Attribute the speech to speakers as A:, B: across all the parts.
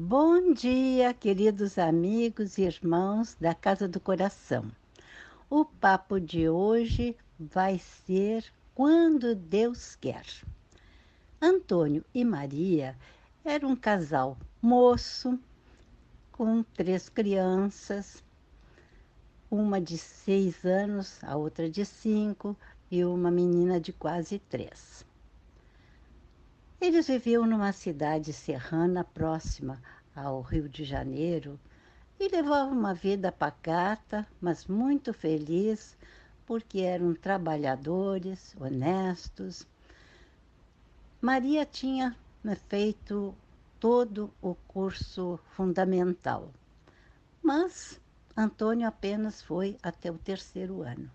A: Bom dia, queridos amigos e irmãos da Casa do Coração. O papo de hoje vai ser Quando Deus Quer. Antônio e Maria eram um casal moço, com 3 crianças, uma de 6 anos, a outra de 5 e uma menina de quase 3. Eles viviam numa cidade serrana próxima ao Rio de Janeiro e levavam uma vida pacata, mas muito feliz, porque eram trabalhadores, honestos. Maria tinha feito todo o curso fundamental, mas Antônio apenas foi até o terceiro ano.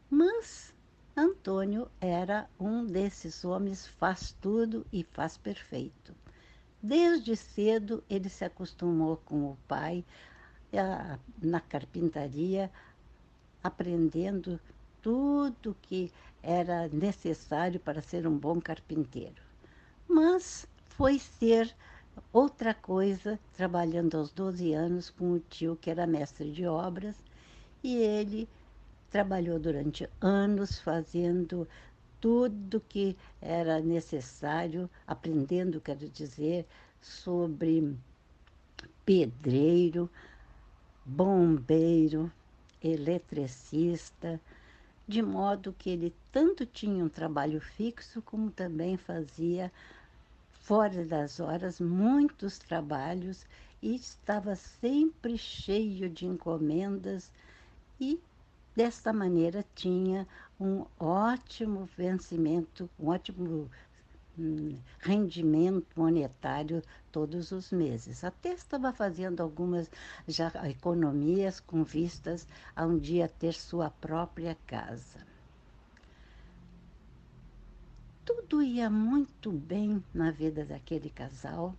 A: Mas Antônio era um desses homens faz tudo e faz perfeito. Desde cedo ele se acostumou com o pai na carpintaria, aprendendo tudo que era necessário para ser um bom carpinteiro. Mas foi ser outra coisa, trabalhando aos 12 anos com o tio que era mestre de obras, e ele trabalhou durante anos fazendo tudo que era necessário, aprendendo, quero dizer, sobre pedreiro, bombeiro, eletricista, de modo que ele tanto tinha um trabalho fixo, como também fazia, fora das horas, muitos trabalhos e estava sempre cheio de encomendas e, desta maneira, tinha um ótimo vencimento, um ótimo rendimento monetário todos os meses. Até estava fazendo algumas já economias com vistas a um dia ter sua própria casa. Tudo ia muito bem na vida daquele casal,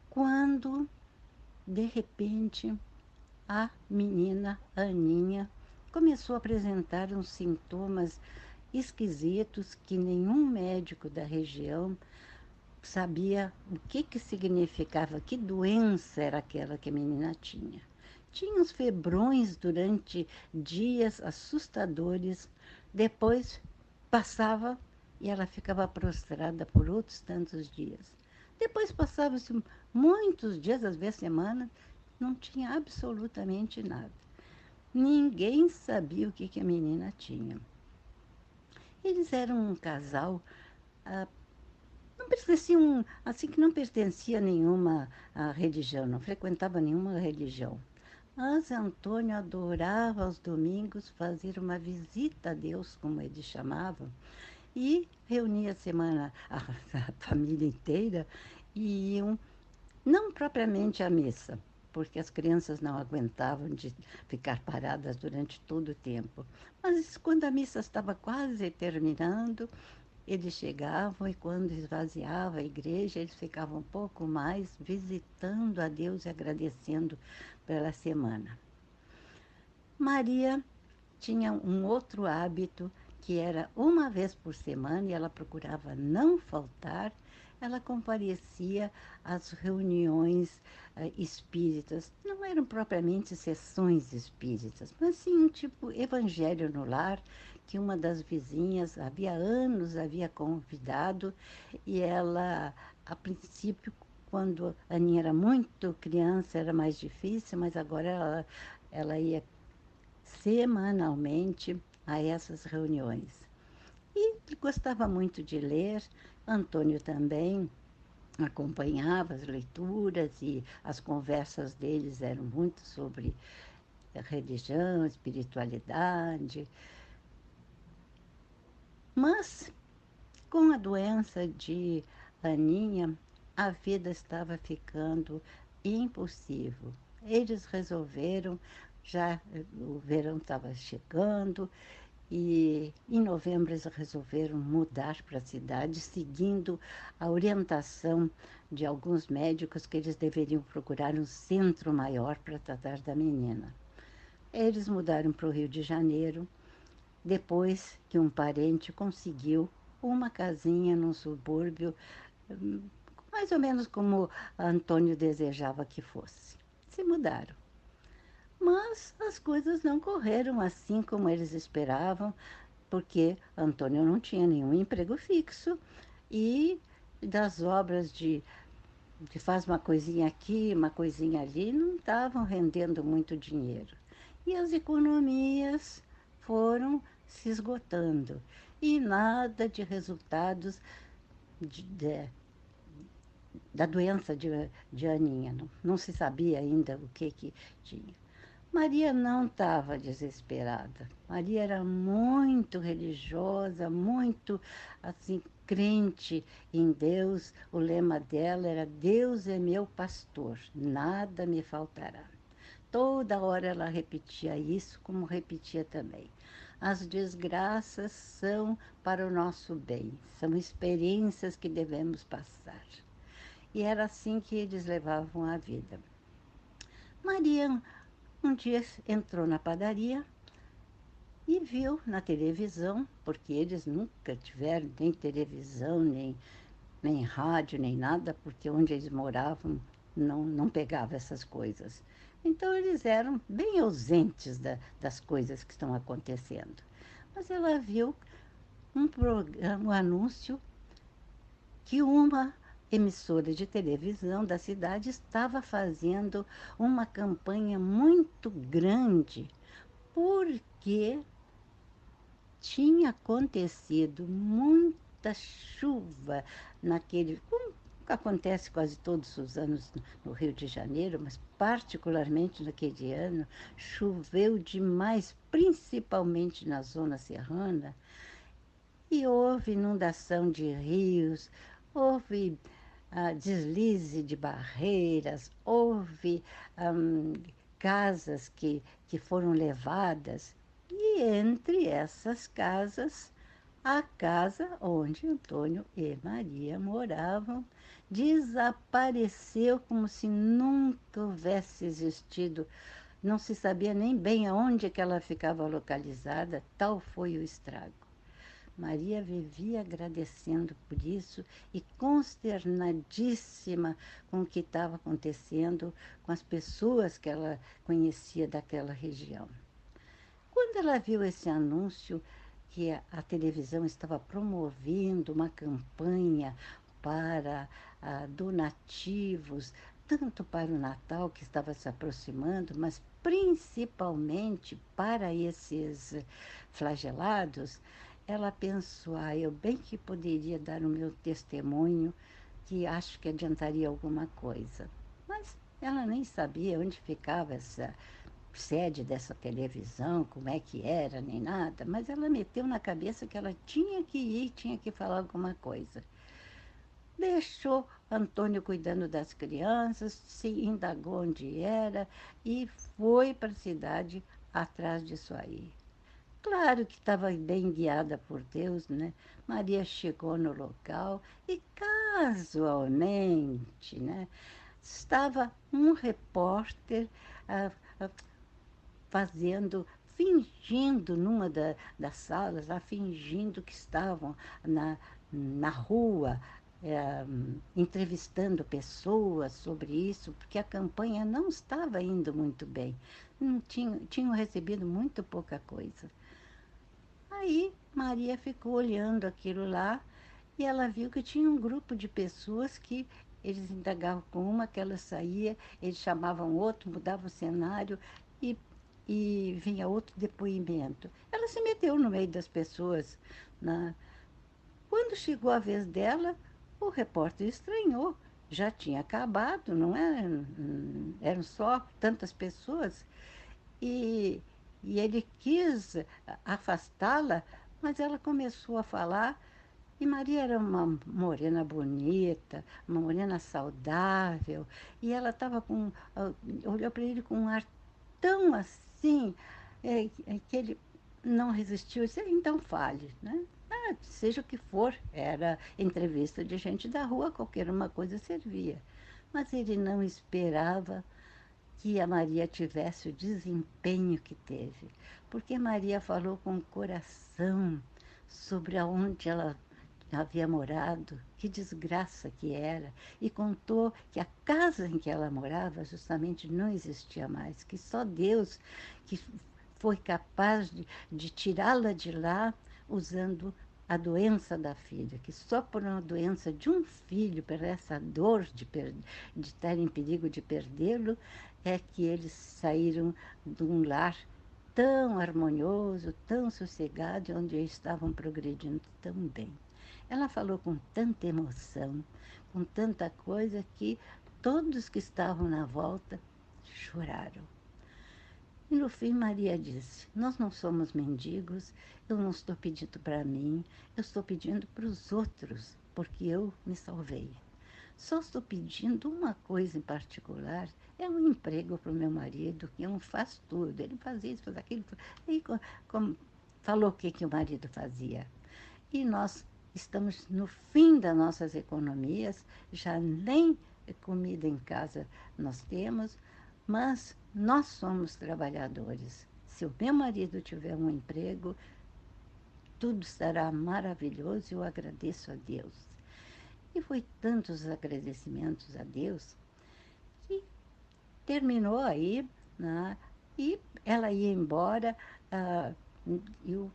A: quando, de repente, a menina Aninha começou a apresentar uns sintomas esquisitos que nenhum médico da região sabia o que significava, que doença era aquela que a menina tinha. Tinha uns febrões durante dias assustadores, depois passava e ela ficava prostrada por outros tantos dias. Depois passava-se muitos dias, às vezes semanas, não tinha absolutamente nada. Ninguém sabia o que a menina tinha. Eles eram um casal, ah, não pertenciam, assim que não pertencia a nenhuma religião, não frequentava nenhuma religião. Mas Antônio adorava aos domingos fazer uma visita a Deus, como eles chamavam, e reunia a semana a família inteira e iam, não propriamente à missa, porque as crianças não aguentavam de ficar paradas durante todo o tempo. Mas quando a missa estava quase terminando, eles chegavam e quando esvaziava a igreja, eles ficavam um pouco mais visitando a Deus e agradecendo pela semana. Maria tinha um outro hábito, que era uma vez por semana, e ela procurava não faltar, ela comparecia às reuniões espíritas. Não eram propriamente sessões espíritas, mas sim um tipo evangelho no lar, que uma das vizinhas havia anos havia convidado, e ela, a princípio, quando a Aninha era muito criança, era mais difícil, mas agora ela ia semanalmente a essas reuniões. E gostava muito de ler, Antônio também acompanhava as leituras e as conversas deles eram muito sobre religião, espiritualidade. Mas, com a doença de Aninha, a vida estava ficando impossível. Eles resolveram, já o verão estava chegando, e em novembro eles resolveram mudar para a cidade, seguindo a orientação de alguns médicos que eles deveriam procurar um centro maior para tratar da menina. Eles mudaram para o Rio de Janeiro, depois que um parente conseguiu uma casinha num subúrbio mais ou menos como Antônio desejava que fosse. Se mudaram. Mas as coisas não correram assim como eles esperavam, porque Antônio não tinha nenhum emprego fixo e das obras de faz uma coisinha aqui, uma coisinha ali, não estavam rendendo muito dinheiro. E as economias foram se esgotando e nada de resultados de, da doença de Aninha. Não se sabia ainda o que tinha. Maria não estava desesperada. Maria era muito religiosa, muito assim crente em Deus. O lema dela era: Deus é meu pastor, nada me faltará. Toda hora ela repetia isso, como repetia também. As desgraças são para o nosso bem, são experiências que devemos passar. E era assim que eles levavam a vida. Maria um dia entrou na padaria e viu na televisão, porque eles nunca tiveram nem televisão, nem rádio, nem nada, porque onde eles moravam não pegava essas coisas. Então eles eram bem ausentes das coisas que estão acontecendo. Mas ela viu um programa, um anúncio que uma emissora de televisão da cidade estava fazendo uma campanha muito grande, porque tinha acontecido muita chuva naquele, como acontece quase todos os anos no Rio de Janeiro, mas particularmente naquele ano, choveu demais, principalmente na zona serrana, e houve inundação de rios, houve deslize de barreiras, houve casas que foram levadas. E entre essas casas, a casa onde Antônio e Maria moravam desapareceu como se nunca houvesse existido. Não se sabia nem bem aonde que ela ficava localizada, tal foi o estrago. Maria vivia agradecendo por isso e consternadíssima com o que estava acontecendo com as pessoas que ela conhecia daquela região. Quando ela viu esse anúncio que a televisão estava promovendo uma campanha para donativos, tanto para o Natal que estava se aproximando, mas principalmente para esses flagelados, ela pensou: eu bem que poderia dar o meu testemunho, que acho que adiantaria alguma coisa. Mas ela nem sabia onde ficava essa sede dessa televisão, como é que era, nem nada, mas ela meteu na cabeça que ela tinha que ir, tinha que falar alguma coisa. Deixou Antônio cuidando das crianças, se indagou onde era e foi para a cidade atrás disso aí. Claro que estava bem guiada por Deus, né? Maria chegou no local e casualmente, né, estava um repórter ah, ah, fazendo, fingindo numa das salas, lá, fingindo que estavam na rua, entrevistando pessoas sobre isso, porque a campanha não estava indo muito bem. Não tinham recebido muito pouca coisa. Aí Maria ficou olhando aquilo lá e ela viu que tinha um grupo de pessoas que eles indagavam com uma, que ela saía, eles chamavam outro, mudavam o cenário e, e vinha outro depoimento. Ela se meteu no meio das pessoas. Quando chegou a vez dela, o repórter estranhou. Já tinha acabado, não eram só tantas pessoas. E, e ele quis afastá-la, mas ela começou a falar. E Maria era uma morena bonita, uma morena saudável, e ela estava olhou para ele com um ar tão assim, que ele não resistiu e disse: então fale, né? Seja o que for, era entrevista de gente da rua, qualquer uma coisa servia. Mas ele não esperava que a Maria tivesse o desempenho que teve, porque Maria falou com o coração sobre aonde ela havia morado, que desgraça que era, e contou que a casa em que ela morava justamente não existia mais, que só Deus que foi capaz de tirá-la de lá usando a doença da filha, que só por uma doença de um filho, por essa dor de estar em perigo de perdê-lo, é que eles saíram de um lar tão harmonioso, tão sossegado, onde eles estavam progredindo tão bem. Ela falou com tanta emoção, com tanta coisa, que todos que estavam na volta choraram. E no fim, Maria disse: Nós não somos mendigos, eu não estou pedindo para mim, eu estou pedindo para os outros, porque eu me salvei. Só estou pedindo uma coisa em particular, é um emprego para o meu marido, que não faz tudo, ele faz isso, faz aquilo. E falou o que o marido fazia. E nós estamos no fim das nossas economias, já nem comida em casa nós temos, mas nós somos trabalhadores. Se o meu marido tiver um emprego, tudo estará maravilhoso e eu agradeço a Deus. E foi tantos agradecimentos a Deus que terminou aí, né? E ela ia embora, ah, e o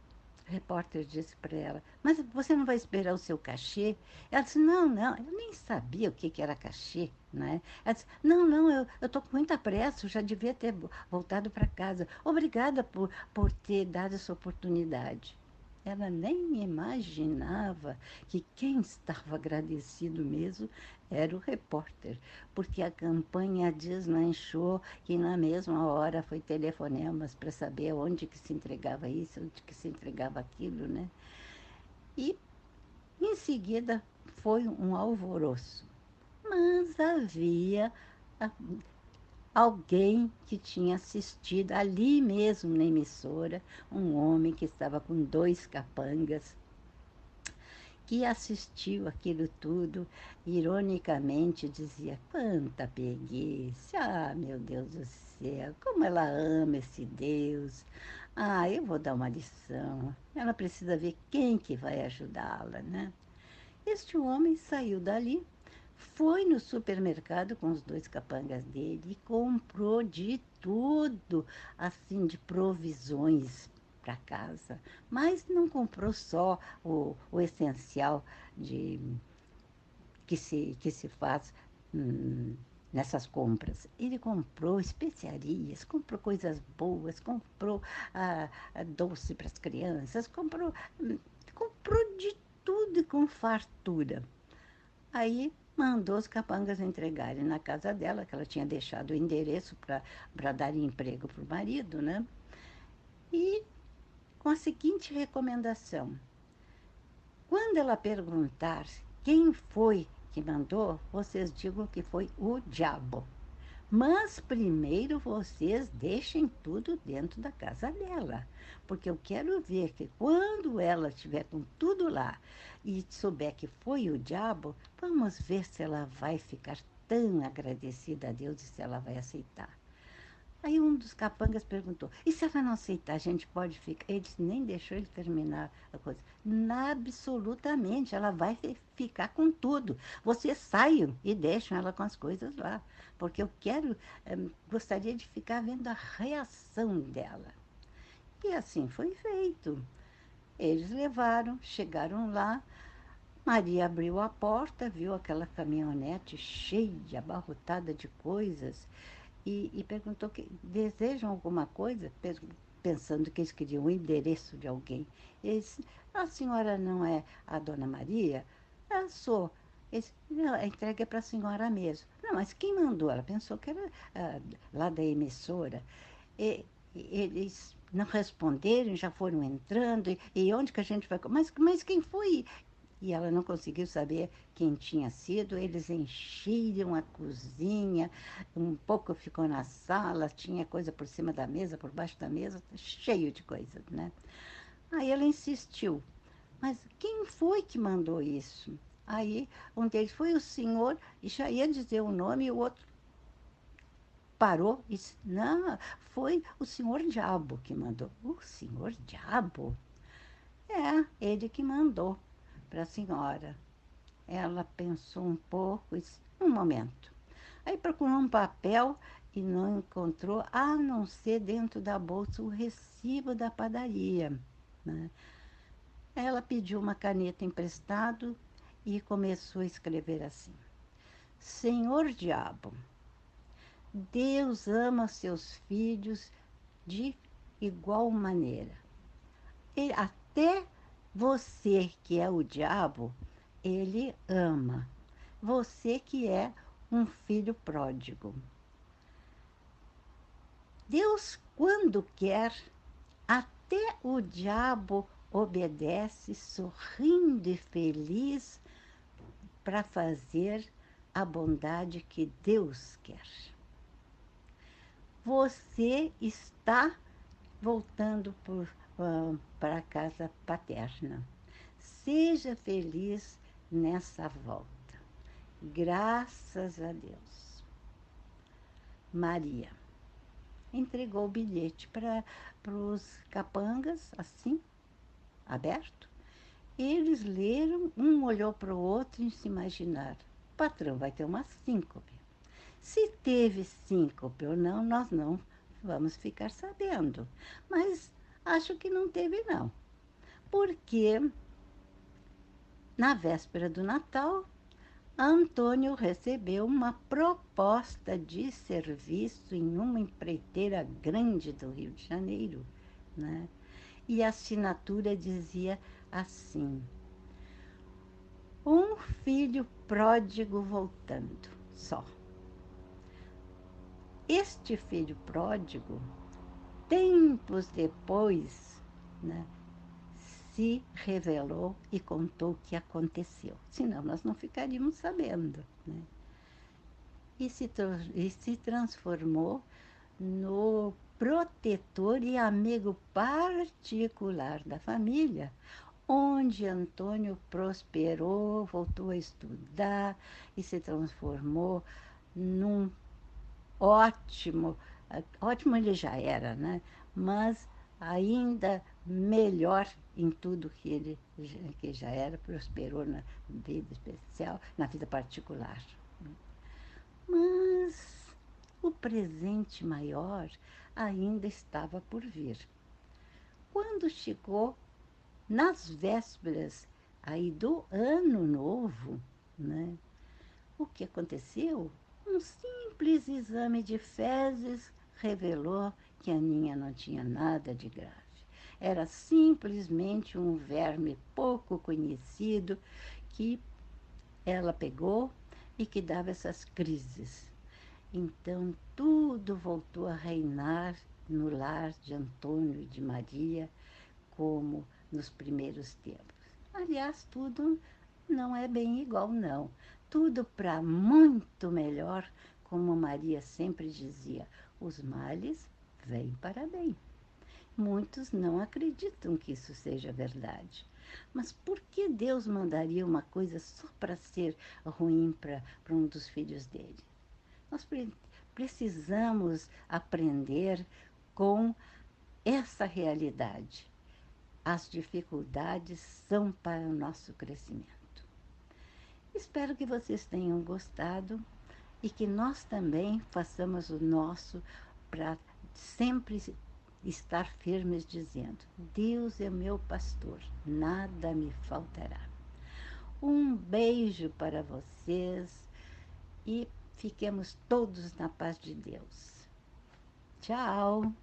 A: repórter disse para ela: Mas você não vai esperar o seu cachê? Ela disse: Não, não, eu nem sabia o que era cachê. Né? Ela disse: Não, não, eu estou com muita pressa, eu já devia ter voltado para casa. Obrigada por ter dado essa oportunidade. Ela nem imaginava que quem estava agradecido mesmo era o repórter, porque a campanha deslanchou e na mesma hora foi telefonemas para saber onde que se entregava isso, onde que se entregava aquilo, né? E em seguida foi um alvoroço. Mas havia alguém que tinha assistido ali mesmo na emissora, um homem que estava com 2 capangas, que assistiu aquilo tudo, ironicamente dizia: Quanta preguiça! Ah, meu Deus do céu, como ela ama esse Deus! Ah, eu vou dar uma lição. Ela precisa ver quem que vai ajudá-la, né? Este homem saiu dali, foi no supermercado com os 2 capangas dele e comprou de tudo, assim, de provisões para casa. Mas não comprou só o essencial de, que se faz nessas compras. Ele comprou especiarias, comprou coisas boas, comprou doce para as crianças, comprou de tudo e com fartura. Aí mandou os capangas entregarem na casa dela, que ela tinha deixado o endereço para dar emprego para o marido, né? E com a seguinte recomendação: quando ela perguntar quem foi que mandou, vocês digam que foi o diabo. Mas primeiro vocês deixem tudo dentro da casa dela, porque eu quero ver que quando ela estiver com tudo lá e souber que foi o diabo, vamos ver se ela vai ficar tão agradecida a Deus e se ela vai aceitar. Aí um dos capangas perguntou: e se ela não aceitar, a gente pode ficar? Ele nem deixou ele terminar a coisa. Absolutamente, ela vai ficar com tudo. Vocês saiam e deixam ela com as coisas lá, porque eu gostaria de ficar vendo a reação dela. E assim foi feito. Eles levaram, chegaram lá. Maria abriu a porta, viu aquela caminhonete cheia, abarrotada de coisas, e perguntou: que desejam alguma coisa? Pensando que eles queriam o endereço de alguém. Eles: a senhora não é a dona Maria? Eu sou. Eles: não, a entrega é para a senhora mesmo. Não, mas quem mandou? Ela pensou que era lá da emissora. E, eles não responderam, já foram entrando, e onde que a gente vai? Mas quem foi? E ela não conseguiu saber quem tinha sido. Eles encheram a cozinha, um pouco ficou na sala, tinha coisa por cima da mesa, por baixo da mesa, cheio de coisas, né? Aí ela insistiu: mas quem foi que mandou isso? Aí um deles: foi o senhor, e já ia dizer o nome, e o outro parou e disse: não, foi o senhor Diabo que mandou. O senhor Diabo? É, ele que mandou. para a senhora. Ela pensou um pouco e disse, um momento. Aí procurou um papel e não encontrou, a não ser dentro da bolsa, o recibo da padaria, né? Ela pediu uma caneta emprestado e começou a escrever assim: Senhor Diabo, Deus ama seus filhos de igual maneira. E até você que é o diabo, ele ama. Você que é um filho pródigo. Deus, quando quer, até o diabo obedece, sorrindo e feliz, para fazer a bondade que Deus quer. Você está voltando para a casa paterna. Seja feliz nessa volta. Graças a Deus. Maria entregou o bilhete para os capangas, assim, aberto. Eles leram, um olhou para o outro e se imaginaram. O patrão vai ter uma síncope. Se teve síncope ou não, nós não vamos ficar sabendo. Mas acho que não teve, não. Porque na véspera do Natal, Antônio recebeu uma proposta de serviço em uma empreiteira grande do Rio de Janeiro, né? E a assinatura dizia assim: um filho pródigo voltando, só. Este filho pródigo, tempos depois, né, se revelou e contou o que aconteceu. Senão nós não ficaríamos sabendo, né? E se transformou no protetor e amigo particular da família, onde Antônio prosperou, voltou a estudar e se transformou num ótimo, ótimo ele já era, né? Mas ainda melhor em tudo que já era, prosperou na vida especial, na vida particular. Mas o presente maior ainda estava por vir. Quando chegou nas vésperas aí do ano novo, né? O que aconteceu? Um simples exame de fezes revelou que a Aninha não tinha nada de grave. Era simplesmente um verme pouco conhecido que ela pegou e que dava essas crises. Então tudo voltou a reinar no lar de Antônio e de Maria, como nos primeiros tempos. Aliás, tudo não é bem igual, não. Tudo para muito melhor, como Maria sempre dizia, os males vêm para bem. Muitos não acreditam que isso seja verdade. Mas por que Deus mandaria uma coisa só para ser ruim para um dos filhos dele? Nós precisamos aprender com essa realidade. As dificuldades são para o nosso crescimento. Espero que vocês tenham gostado e que nós também façamos o nosso para sempre estar firmes dizendo: Deus é meu pastor, nada me faltará. Um beijo para vocês e fiquemos todos na paz de Deus. Tchau!